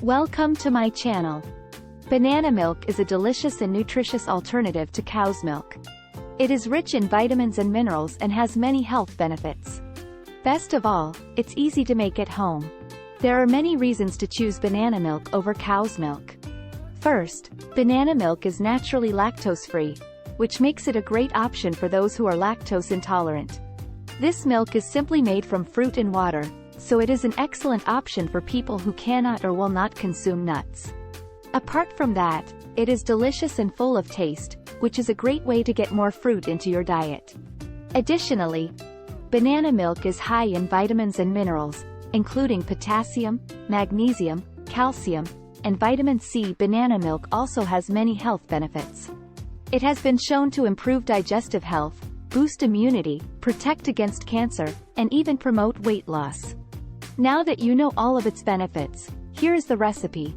Welcome to my channel. Banana milk is a delicious and nutritious alternative to cow's milk. It is rich in vitamins and minerals and has many health benefits. Best of all, it's easy to make at home. There are many reasons to choose banana milk over cow's milk. First, banana milk is naturally lactose-free, which makes it a great option for those who are lactose intolerant. This milk is simply made from fruit and water, so it is an excellent option for people who cannot or will not consume nuts. Apart from that, it is delicious and full of taste, which is a great way to get more fruit into your diet. Additionally, banana milk is high in vitamins and minerals, including potassium, magnesium, calcium, and vitamin C. Banana milk also has many health benefits. It has been shown to improve digestive health, boost immunity, protect against cancer, and even promote weight loss. Now that you know all of its benefits, here is the recipe.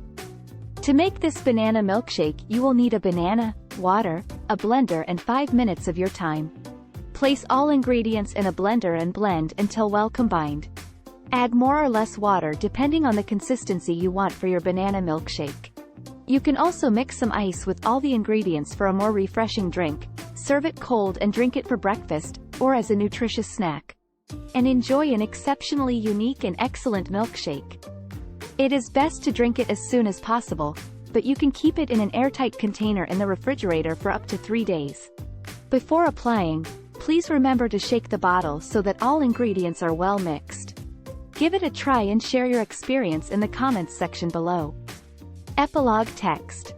To make this banana milkshake, you will need a banana, water, a blender and 5 minutes of your time. Place all ingredients in a blender and blend until well combined. Add more or less water depending on the consistency you want for your banana milkshake. You can also mix some ice with all the ingredients for a more refreshing drink. Serve it cold and drink it for breakfast, or as a nutritious snack. And enjoy an exceptionally unique and excellent milkshake. It is best to drink it as soon as possible, but you can keep it in an airtight container in the refrigerator for up to 3 days. Before applying, please remember to shake the bottle so that all ingredients are well mixed. Give it a try and share your experience in the comments section below. Epilogue text.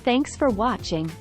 Thanks for watching.